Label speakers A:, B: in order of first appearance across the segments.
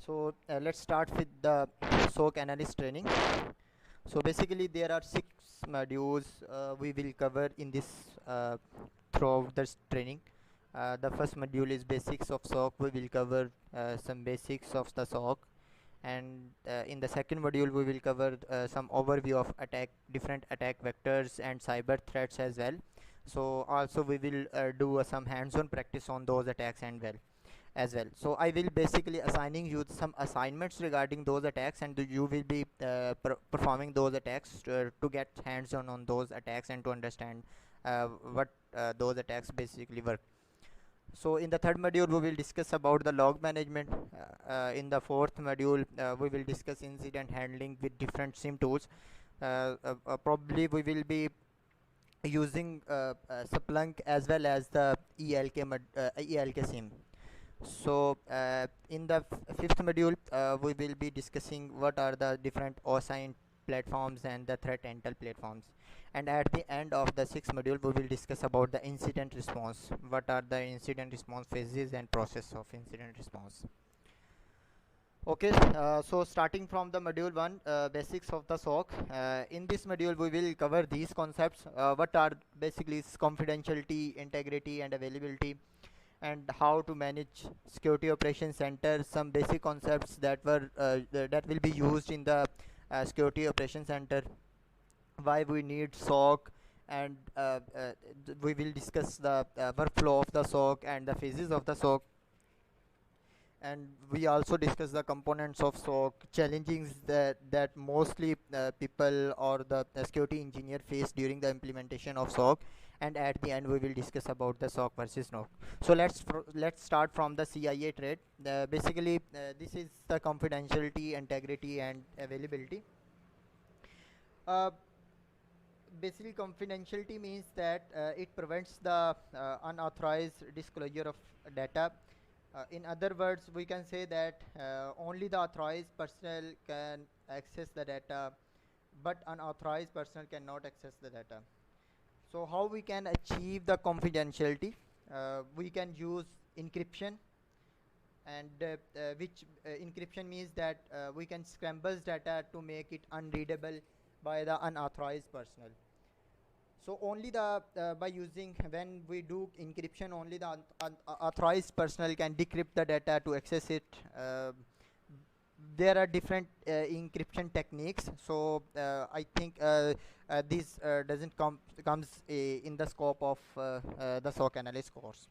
A: So let's start with the SOC analyst training. So basically there are 6 modules we will cover in this throughout this training. The first module is basics of SOC. We will cover some basics of the SOC, and in the second module we will cover some overview of different attack vectors and cyber threats as well. So also we will do some hands-on practice on those attacks and as well. So I will basically assigning you some assignments regarding those attacks, and you will be performing those attacks to get hands on those attacks and to understand what those attacks basically work. So in the third module we will discuss about the log management. In the fourth module we will discuss incident handling with different sim tools. Probably we will be using Splunk as well as the ELK sim. So in the fifth module we will be discussing what are the different OSI platforms and the threat intel platforms, and at the end of the sixth module we will discuss about the incident response. What are the incident response phases and process of incident response. Okay, so starting from the module 1, basics of the SOC. In this module we will cover these concepts. What are basically confidentiality, integrity and availability, and how to manage security operations center. Some basic concepts that that will be used in the security operations center, why we need SOC, and we will discuss the workflow of the SOC and the phases of the SOC, and we also discuss the components of SOC, challenges that mostly people or the security engineer face during the implementation of SOC, and at the end we will discuss about the SOC versus NOC. So let's start from the CIA trait. Basically this is the confidentiality, integrity and availability. uh, Basically confidentiality means that it prevents the unauthorized disclosure of data. In other words, we can say that only the authorized personnel can access the data, but unauthorized personnel cannot access the data. So how we can achieve the confidentiality? We can use encryption, and which encryption means that we can scramble data to make it unreadable by the unauthorized personnel. So only the by using, when we do encryption, only the authorized personnel can decrypt the data to access it. There are different encryption techniques, so I think this doesn't comes in the scope of the SOC analyst course.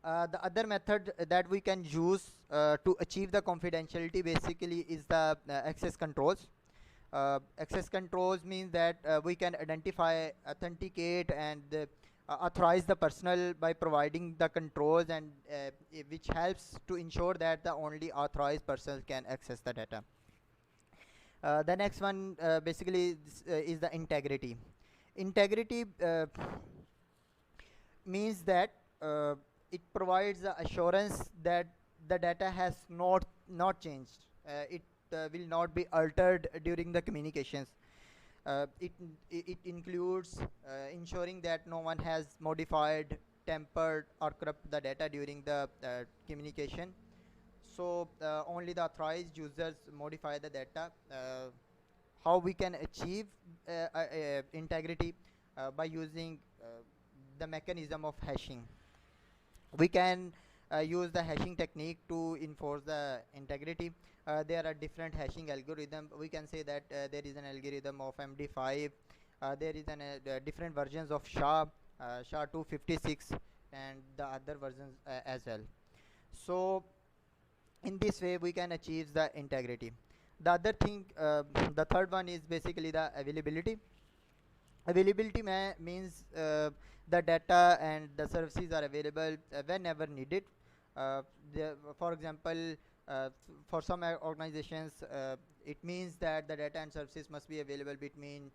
A: The other method that we can use to achieve the confidentiality basically is the access controls. Access controls means that we can identify, authenticate and authorize the personnel by providing the controls, and which helps to ensure that the only authorized persons can access the data. The next one basically is the integrity. Integrity means that it provides the assurance that the data has not changed. It will not be altered during the communications. It includes ensuring that no one has modified, tempered or corrupt the data during the communication. So only the authorized users modify the data. How we can achieve integrity? By using the mechanism of hashing. We can use the hashing technique to enforce the integrity. There are different hashing algorithm. We can say that there is an algorithm of MD5. There is different versions of SHA-256 and the other versions as well. So in this way we can achieve the integrity. The other thing, the third one is basically the availability. Availability means the data and the services are available whenever needed. For example, for some organizations it means that the data and services must be available between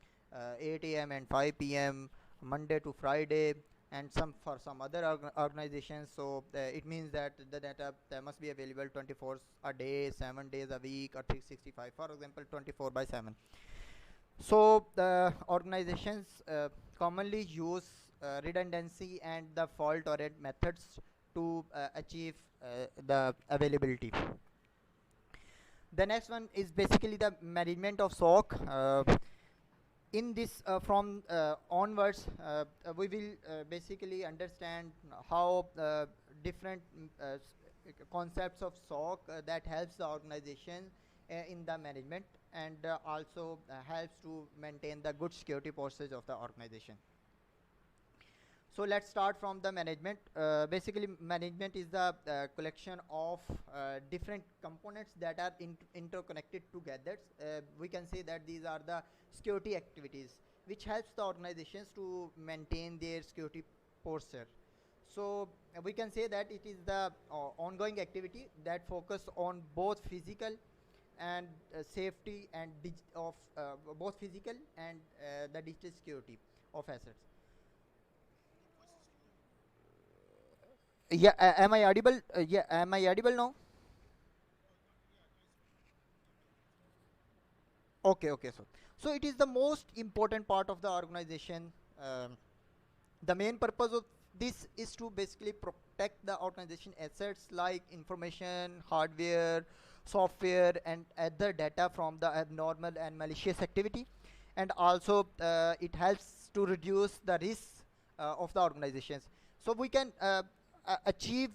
A: 8 a.m. and 5 p.m. Monday to Friday, and for some other organizations, so it means that the data must be available 24 a day, 7 days a week, or 365, for example 24/7. So the organizations commonly use redundancy and the fault tolerant methods to achieve the availability. The next one is basically the management of SOC. In this from onwards, we will basically understand how different concepts of SOC that helps the organization in the management, and also helps to maintain the good security postures of the organization. So let's start from the management. Basically, management is the collection of different components that are interconnected together. We can say that these are the security activities which helps the organizations to maintain their security posture. So we can say that it is the ongoing activity that focus on both physical and safety and of both physical and the digital security of assets. Yeah, am I audible? Yeah, am I audible now? Okay, okay. So it is the most important part of the organization. Um, the main purpose of this is to basically protect the organization assets like information, hardware, software, and other data from the abnormal and malicious activity. And also, it helps to reduce the risks of the organizations. So we can achieve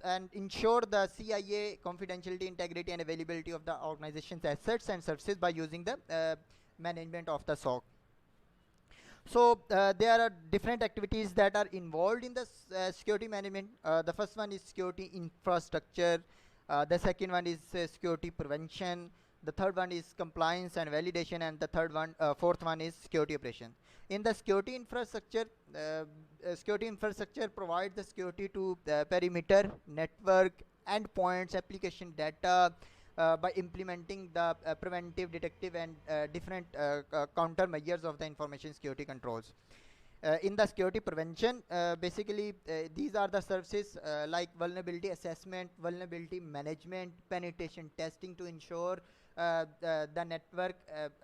A: and ensure the CIA confidentiality, integrity, and availability of the organization's assets and services by using the management of the SOC. So there are different activities that are involved in the security management. The first one is security infrastructure. The second one is security prevention. The third one is compliance and validation, and the fourth one is security operation. In the security infrastructure provides the security to perimeter, network, endpoints, application data, by implementing the preventive, detective, and different countermeasures of the information security controls. In the security prevention, basically these are the services like vulnerability assessment, vulnerability management, penetration testing to ensure the network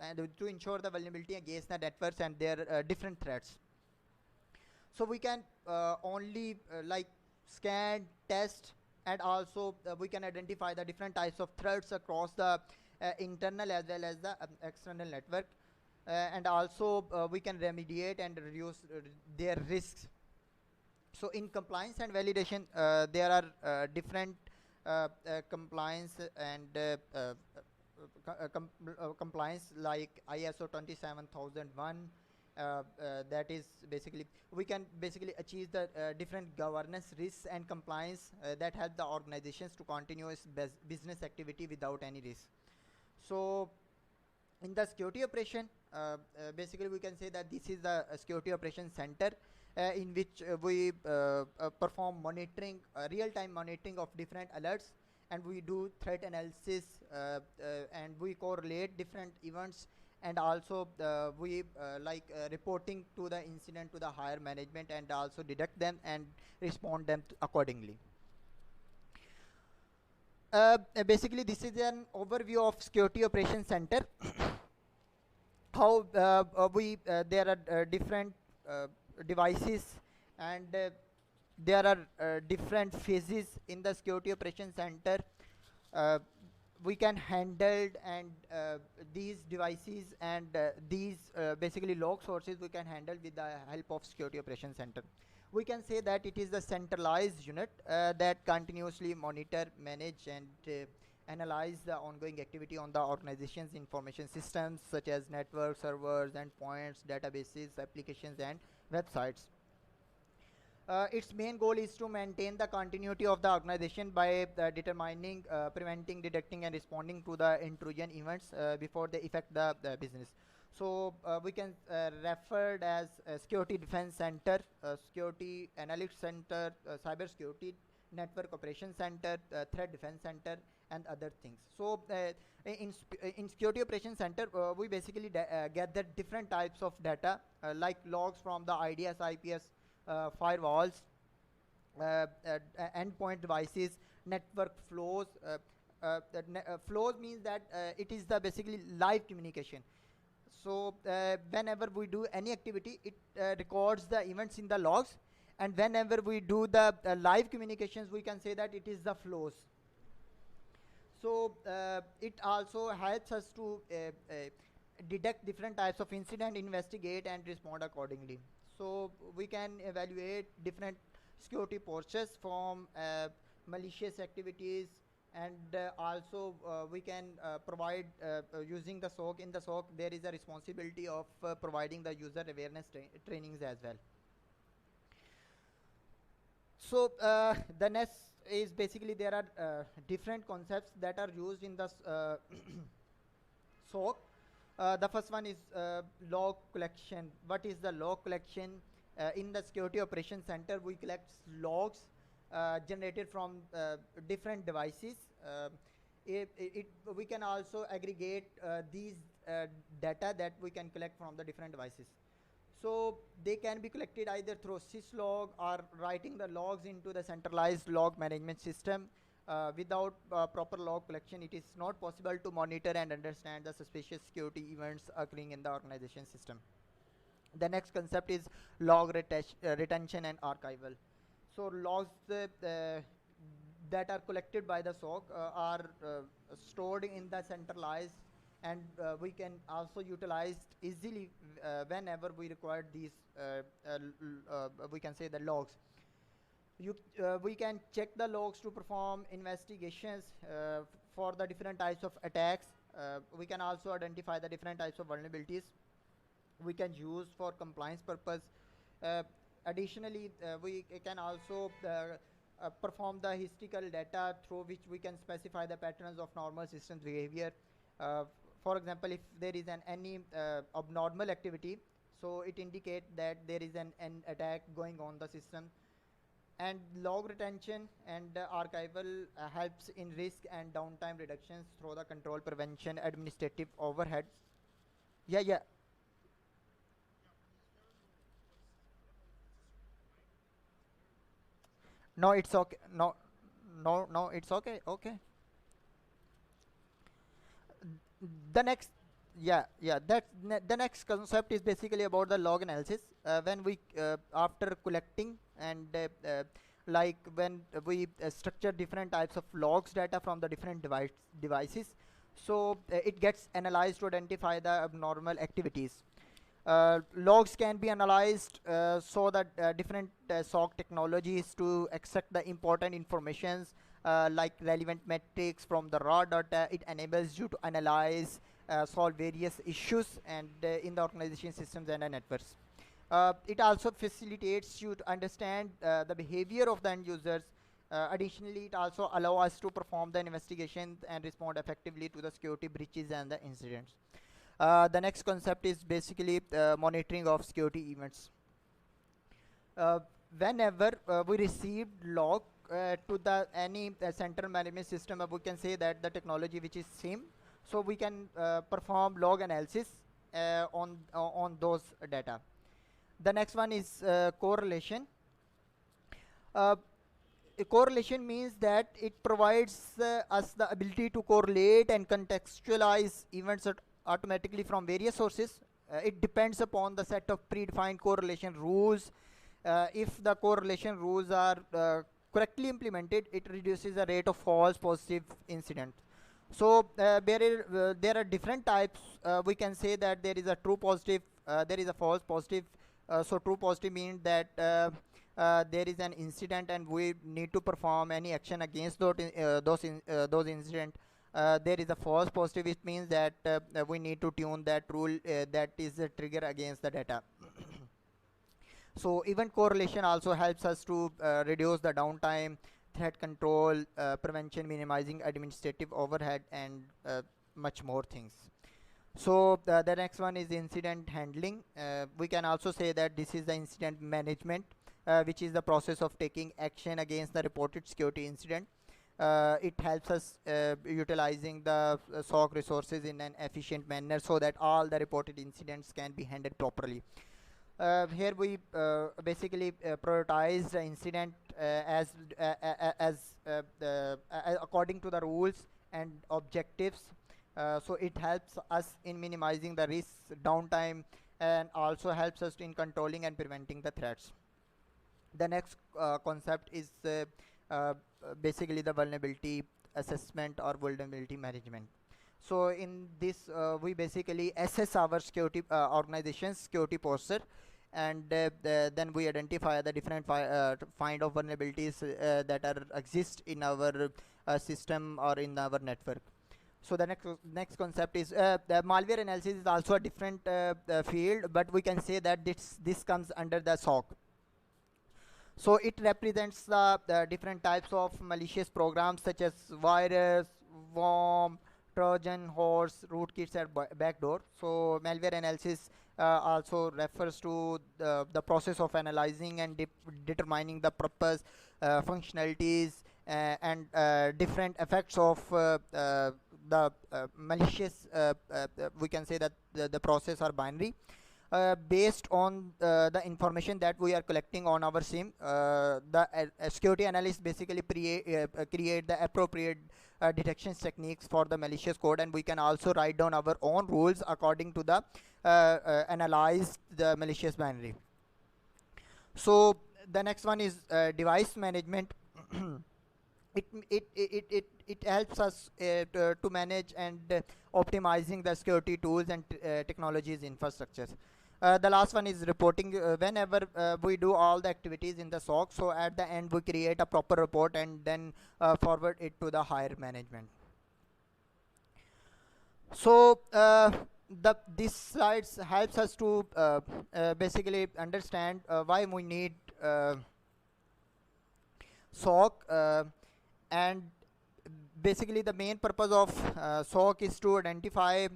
A: and to ensure the vulnerability against the networks and their different threats. So we can only like scan, test, and also we can identify the different types of threats across the internal as well as the external network, and also we can remediate and reduce their risks. So in compliance and validation, there are different compliance and compliance like ISO 27001. That is basically we can basically achieve the different governance risks and compliance that help the organizations to continue its business activity without any risk. So in the security operation, basically we can say that this is the security operation center in which we perform monitoring, real-time monitoring of different alerts, and we do threat analysis, and we correlate different events, and also we reporting to the incident to the higher management, and also detect them and respond them accordingly. Basically this is an overview of security operation center. How we there are different devices, and there are different phases in the security operation center. uh, we can handle and these devices and these basically log sources we can handle with the help of security operation center. We can say that it is the centralized unit that continuously monitor, manage, and analyze the ongoing activity on the organization's information systems such as network, servers, endpoints, databases, applications, and websites. Its main goal is to maintain the continuity of the organization by determining, preventing, detecting, and responding to the intrusion events before they affect the business. So we can refer as security defense center, security analytics center, cyber security network operations center, threat defense center, and other things. So in security operations center, we basically gather different types of data like logs from the IDS, IPS, firewalls, endpoint devices, network flows. Flows means that it is the basically live communication. So whenever we do any activity, it records the events in the logs, and whenever we do the live communications, we can say that it is the flows. So it also helps us to detect different types of incident, investigate and respond accordingly. So we can evaluate different security postures from malicious activities, and also we can provide using the SOC. In the SOC there is a responsibility of providing the user awareness trainings as well. So the next is basically there are different concepts that are used in the SOC. The first one is log collection. What is the log collection? In the Security Operations Center, we collect logs generated from different devices. We can also aggregate these data that we can collect from the different devices. So they can be collected either through syslog or writing the logs into the centralized log management system. Without proper log collection, it is not possible to monitor and understand the suspicious security events occurring in the organization system. The next concept is log retention and archival. So logs that are collected by the SOC are stored in the centralized, and we can also utilize easily whenever we require these we can say the logs. We can check the logs to perform investigations for the different types of attacks. We can also identify the different types of vulnerabilities we can use for compliance purpose. Additionally, we can also perform the historical data through which we can specify the patterns of normal systems behavior. For example, if there is any abnormal activity, so it indicates that there is an attack going on the system. And log retention and archival helps in risk and downtime reductions through the control prevention, administrative overhead. Yeah. No, it's okay. No, it's okay. Okay. The next, yeah, the next concept is basically about the log analysis. When we after collecting and like when we structure different types of logs data from the different devices, so it gets analyzed to identify the abnormal activities. Logs can be analyzed so that different SOC technologies to extract the important informations like relevant metrics from the raw data. It enables you to analyze, solve various issues and in the organization systems and networks. It also facilitates you to understand the behavior of the end users. Additionally, it also allows us to perform the investigation and respond effectively to the security breaches and the incidents. The next concept is basically monitoring of security events. Whenever we receive log to the any central management system, we can say that the technology which is same, so we can perform log analysis on those data. The next one is correlation. A correlation means that it provides us the ability to correlate and contextualize events automatically from various sources. It depends upon the set of predefined correlation rules. If the correlation rules are correctly implemented, it reduces the rate of false positive incident. So there are different types. We can say that there is a true positive, there is a false positive. So true positive means that there is an incident and we need to perform any action against those incident. There is a false positive, which means that we need to tune that rule that is a trigger against the data. So event correlation also helps us to reduce the downtime, threat control, prevention, minimizing administrative overhead, and much more things. So the next one is incident handling. We can also say that this is the incident management, which is the process of taking action against the reported security incident. It helps us utilizing the SOC resources in an efficient manner so that all the reported incidents can be handled properly. Here we basically prioritize the incident as according to the rules and objectives. So it helps us in minimizing the risk, downtime, and also helps us in controlling and preventing the threats. The next concept is basically the vulnerability assessment or vulnerability management. So in this, we basically assess our security organization's security posture, and then we identify the different find of vulnerabilities that are exist in our system or in our network. So the next concept is the malware analysis is also a different field, but we can say that this comes under the SOC. So it represents the different types of malicious programs such as virus, worm, Trojan horse, rootkits, and backdoor. So malware analysis also refers to the process of analyzing and determining the purpose, functionalities, and different effects of the malicious. We can say that the process are binary based on the information that we are collecting on our SIM. The security analyst basically create the appropriate detections techniques for the malicious code, and we can also write down our own rules according to the analyze the malicious binary. So the next one is device management. It helps us to manage and optimizing the security tools and technologies infrastructures. The last one is reporting. Whenever we do all the activities in the SOC, so at the end we create a proper report and then forward it to the higher management. So this slides helps us to basically understand why we need SOC, and basically the main purpose of SOC is to identify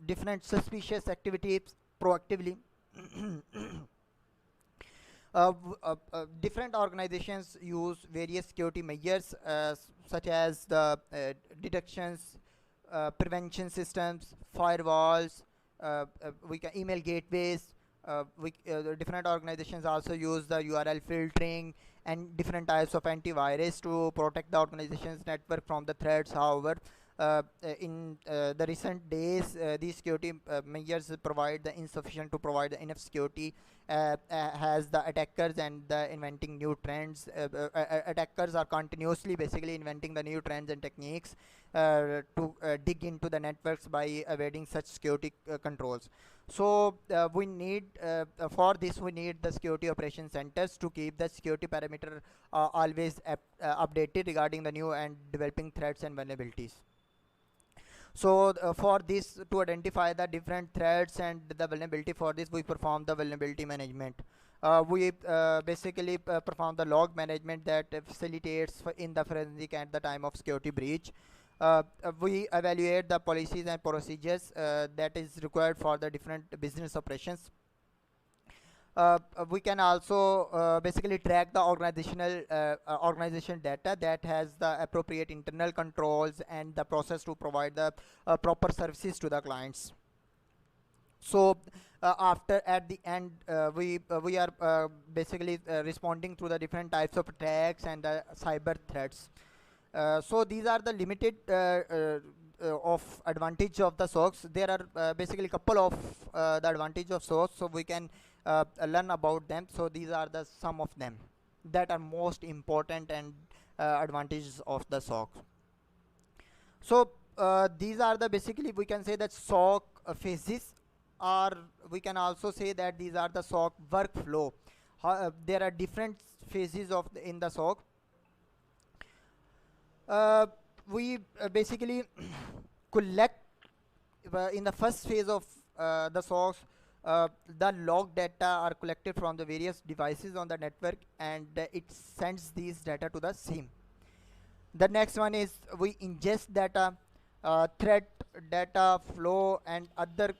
A: different suspicious activities proactively. Different organizations use various security measures such as the detections, prevention systems, firewalls, we can email gateways. The different organizations also use the URL filtering and different types of antivirus to protect the organization's network from the threats. However, in the recent days, these security measures provide the insufficient to provide the enough security, has the attackers and the inventing new trends. Attackers are continuously basically inventing the new trends and techniques to dig into the networks by evading such security controls. So we need for this we need the security operation centers to keep the security parameter always updated regarding the new and developing threats and vulnerabilities. So for this, to identify the different threats and the vulnerability, for this we perform the vulnerability management. We basically perform the log management that facilitates in the forensic at the time of security breach. We evaluate the policies and procedures that is required for the different business operations. We can also basically track the organization data that has the appropriate internal controls and the process to provide the proper services to the clients. So after at the end we are basically responding to the different types of attacks and the cyber threats. So these are the limited of advantage of the SOCs. There are basically couple of the advantage of SOCs, so we can learn about them. So these are the some of them that are most important and advantages of the SOC. So these are the basically we can say that SOC phases, or we can also say that these are the SOC workflow. There are different phases of in the SOC. We basically collect in the first phase of the SOCs. The log data are collected from the various devices on the network, and it sends these data to the SIEM. The next one is we ingest data, threat data, flow, and other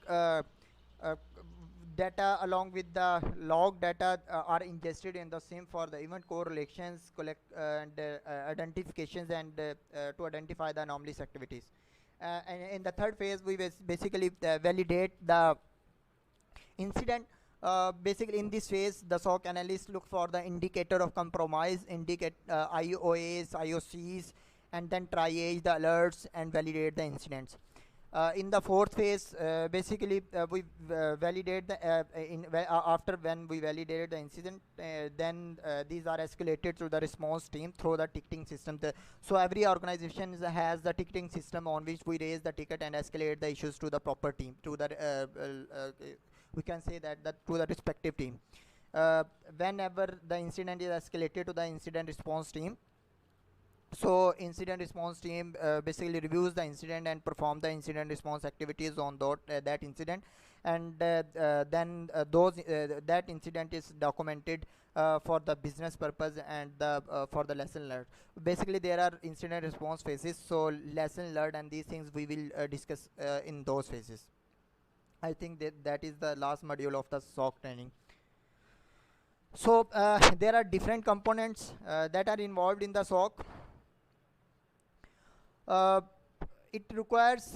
A: data along with the log data are ingested in the SIEM for the event correlations, collect and identifications, and to identify the anomalous activities. And in the third phase, we basically validate the incident. Basically in this phase, the SOC analyst look for the indicator of compromise, indicate IOAs, IOCs, and then triage the alerts and validate the incidents. In the fourth phase, basically we validate the after when we validated the incident, then these are escalated to the response team through the ticketing system. So every organization has the ticketing system on which we raise the ticket and escalate the issues to the proper team, to the we can say that to the respective team. Whenever the incident is escalated to the incident response team, so incident response team basically reviews the incident and perform the incident response activities on that incident, and then that incident is documented for the business purpose and for the lesson learned. Basically there are incident response phases, so lesson learned and these things we will discuss in those phases. I think that is the last module of the SOC training. So there are different components that are involved in the SOC. uh, it requires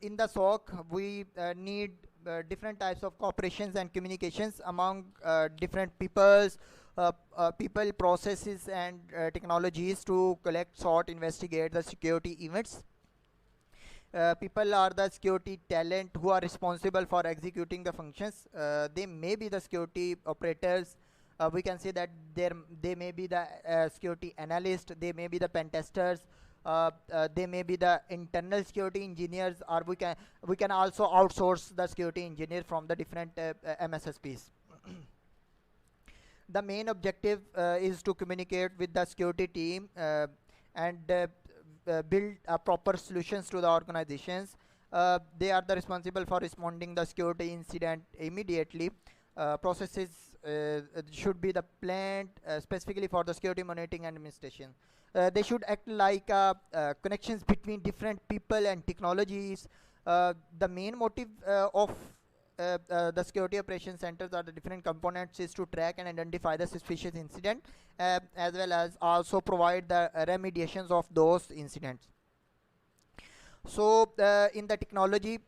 A: in the SOC we need different types of cooperations and communications among different people, processes and technologies to collect, sort, investigate the security events. People are the security talent who are responsible for executing the functions. They may be the security operators. We can say that they may be the security analyst. They may be the pen testers. They may be the internal security engineers, or we can also outsource the security engineer from the different MSSPs. The main objective is to communicate with the security team and build proper solutions to the organizations. They are the responsible for responding the security incident immediately. Processes should be the planned specifically for the security monitoring and administration. They should act like connections between different people and technologies. The main motive of the security operations centers are the different components is to track and identify the suspicious incident, as well as also provide the remediations of those incidents. So in the technology,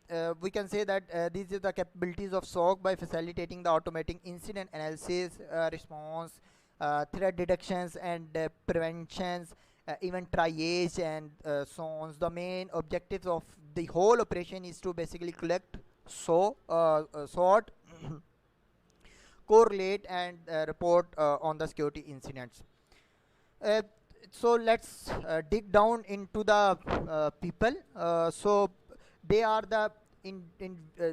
A: we can say that these are the capabilities of SOC by facilitating the automating incident analysis, response, threat detections and preventions, even triage and so on. The main objectives of the whole operation is to basically collect, sort, correlate and report on the security incidents. Uh, so let's dig down into the people. So they are the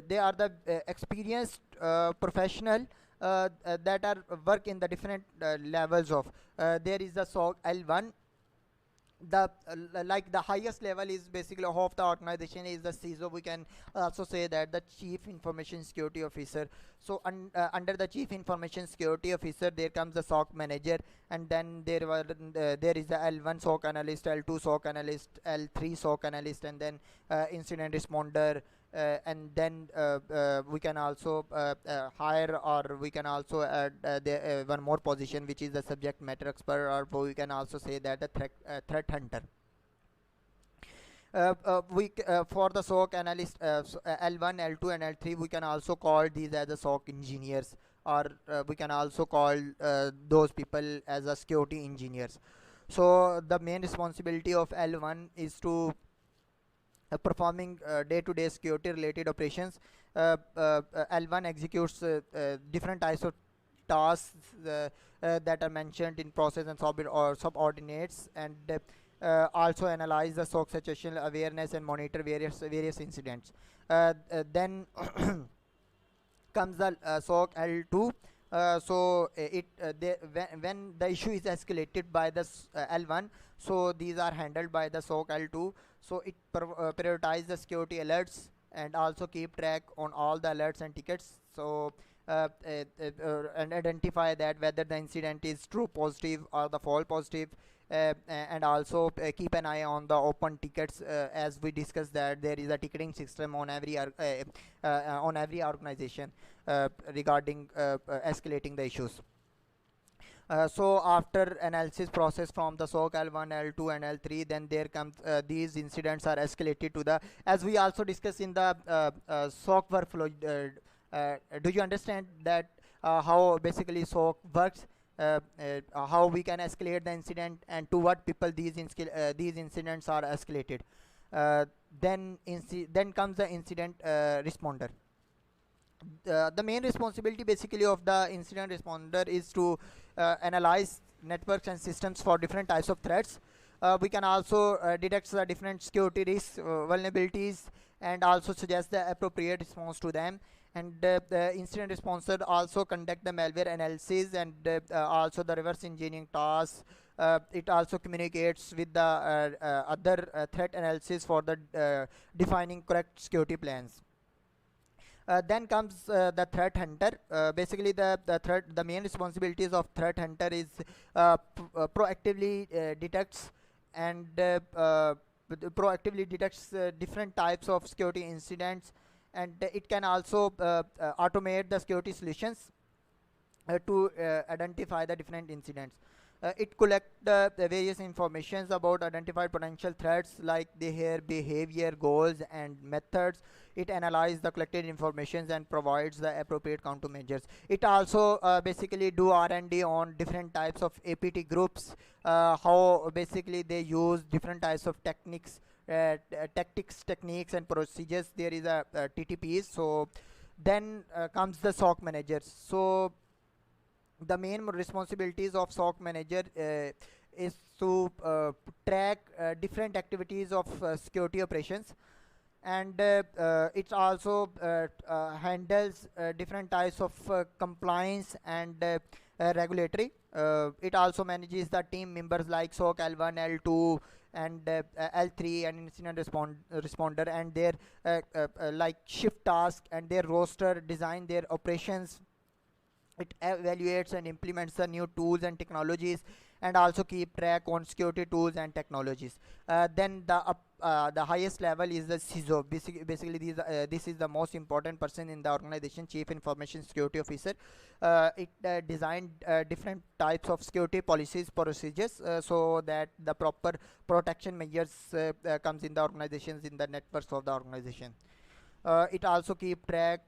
A: they are the experienced professional that are work in the different levels of. There is the SOC L1. The like the highest level is basically of the organization is the CISO. We can also say that the Chief Information Security Officer. So under the Chief Information Security Officer there comes the SOC manager, and then there is the L1 SOC analyst, L2 SOC analyst, L3 SOC analyst, and then incident responder. And then we can also hire, or we can also add one more position, which is the subject matter expert, or we can also say that the threat hunter. For the SOC analyst, L1, L2 and L3, we can also call these as the SOC engineers, or we can also call those people as a security engineers. So the main responsibility of L1 is to performing day-to-day security related operations. L1 executes different types of tasks that are mentioned in process and subordinates, and also analyze the SOC situational awareness and monitor various incidents. Then comes the SOC L2. When the issue is escalated by the L1, so these are handled by the SOC L2. So it prioritize the security alerts and also keep track on all the alerts and tickets. So and identify that whether the incident is true positive or the false positive, and also keep an eye on the open tickets, as we discussed that there is a ticketing system on every organization regarding escalating the issues. So after analysis process from the SOC L1, L2 and L3, then there comes these incidents are escalated to the, as we also discussed in the SOC workflow. Do you understand that how basically SOC works, how we can escalate the incident and to what people these incidents are escalated? Uh, then comes the incident responder. The main responsibility basically of the incident responder is to analyze networks and systems for different types of threats. We can also detect the different security risks, vulnerabilities, and also suggest the appropriate response to them. And the incident responder also conduct the malware analysis and also the reverse engineering tasks. It also communicates with the other threat analysis for the defining correct security plans. Then comes the threat hunter. Basically, the main responsibilities of threat hunter is proactively detects and proactively detects different types of security incidents, and it can also automate the security solutions to identify the different incidents. It collect the various informations about identified potential threats like their behavior, goals, and methods. It analyzes the collected informations and provides the appropriate countermeasures. It also basically do R&D on different types of APT groups, how basically they use different types of techniques, tactics, techniques, and procedures. There is a TTPs. So then comes the SOC managers. So the main responsibilities of SOC manager is to track different activities of security operations, and it also handles different types of compliance and regulatory. It also manages the team members like SOC L1, L2, and L3, and incident responder, and their like shift task and their roster, design their operations. It evaluates and implements the new tools and technologies, and also keep track on security tools and technologies. Then the highest level is the CISO. Basically this is the most important person in the organization, Chief Information Security Officer. It designed different types of security policies, procedures, so that the proper protection measures comes in the organizations, in the networks of the organization. It also keep track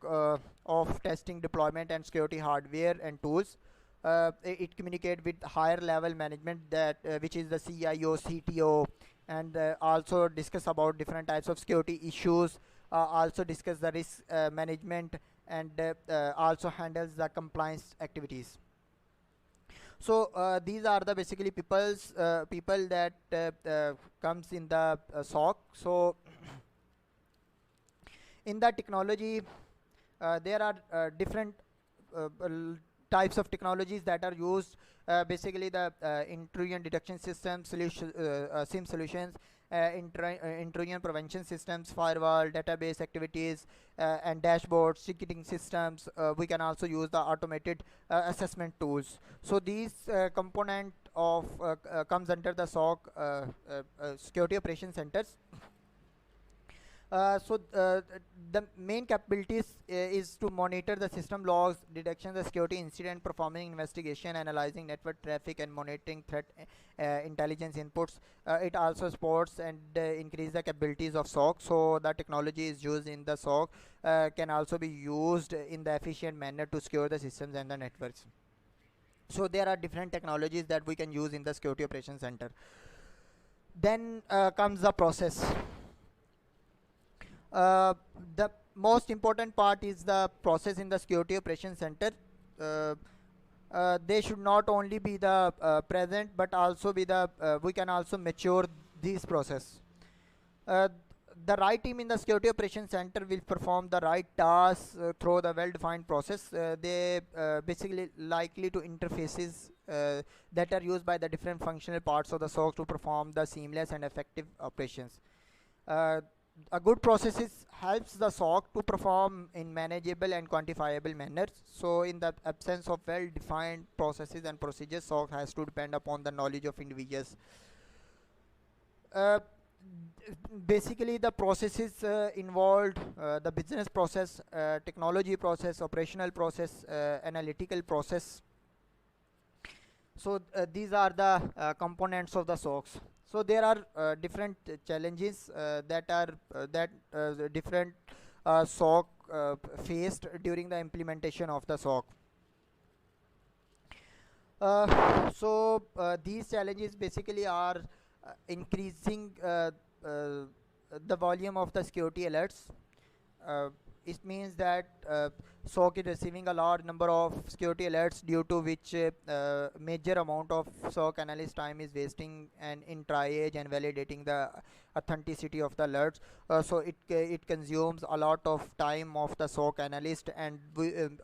A: of testing, deployment, and security hardware and tools. It communicate with higher level management, that which is the CIO, CTO, and also discuss about different types of security issues. Also discuss the risk management, and also handles the compliance activities. So these are the basically people that comes in the SOC. So in the technology, there are different types of technologies that are used. Basically the intrusion detection system solution, SIM solutions, intrusion prevention systems, firewall, database activities, and dashboards, ticketing systems. We can also use the automated assessment tools. So these component of comes under the SOC, security operation centers. The main capabilities is to monitor the system logs, detection the security incident, performing investigation, analyzing network traffic, and monitoring threat intelligence inputs. It also supports and increase the capabilities of SOC. So the technology is used in the SOC can also be used in the efficient manner to secure the systems and the networks. So there are different technologies that we can use in the security operations center. Then comes the process. The most important part is the process in the security operations center. Uh, they should not only be the present, but also be the we can also mature this process. uh, the right team in the security operations center will perform the right tasks through the well-defined process. They basically likely to interfaces that are used by the different functional parts of the SOC to perform the seamless and effective operations. uh, a good processes helps the SOC to perform in manageable and quantifiable manners. So in the absence of well-defined processes and procedures, SOC has to depend upon the knowledge of individuals. uh, Basically the processes involved, the business process, technology process, operational process, analytical process. So these are the components of the SOCs. So there are different challenges that different SOC faced during the implementation of the SOC. These challenges basically are increasing uh, the volume of the security alerts. uh, it means that SOC is receiving a large number of security alerts, due to which major amount of SOC analyst time is wasting and in triage and validating the authenticity of the alerts. So it consumes a lot of time of the SOC analyst, and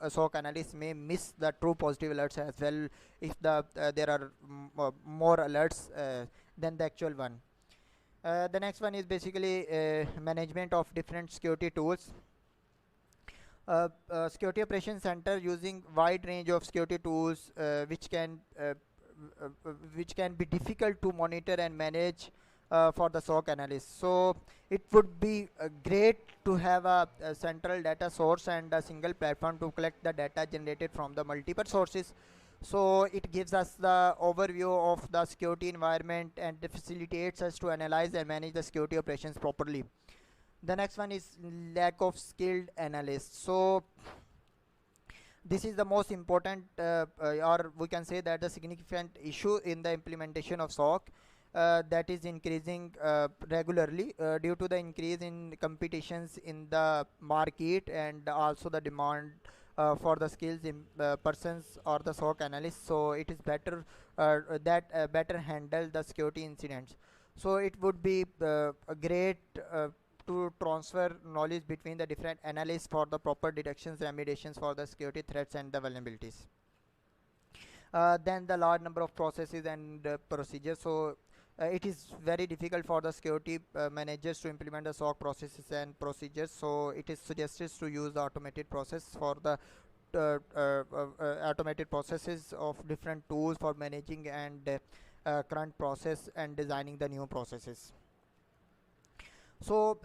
A: a SOC analyst may miss the true positive alerts as well, if there are more alerts than the actual one. The next one is basically management of different security tools. Security operations center using wide range of security tools, which can be difficult to monitor and manage for the SOC analyst. So it would be great to have a central data source and a single platform to collect the data generated from the multiple sources. So it gives us the overview of the security environment and facilitates us to analyze and manage the security operations properly. The next one is lack of skilled analysts. So this is the most important, or we can say that the significant issue in the implementation of SOC, that is increasing regularly due to the increase in competitions in the market, and also the demand for the skills in persons or the SOC analysts. So it is better that better handle the security incidents. So it would be a great to transfer knowledge between the different analysts for the proper detections, remediations for the security threats and the vulnerabilities. Then the large number of processes and procedures. So it is very difficult for the security managers to implement the SOC processes and procedures. So it is suggested to use the automated process for the automated processes of different tools for managing and current process and designing the new processes. So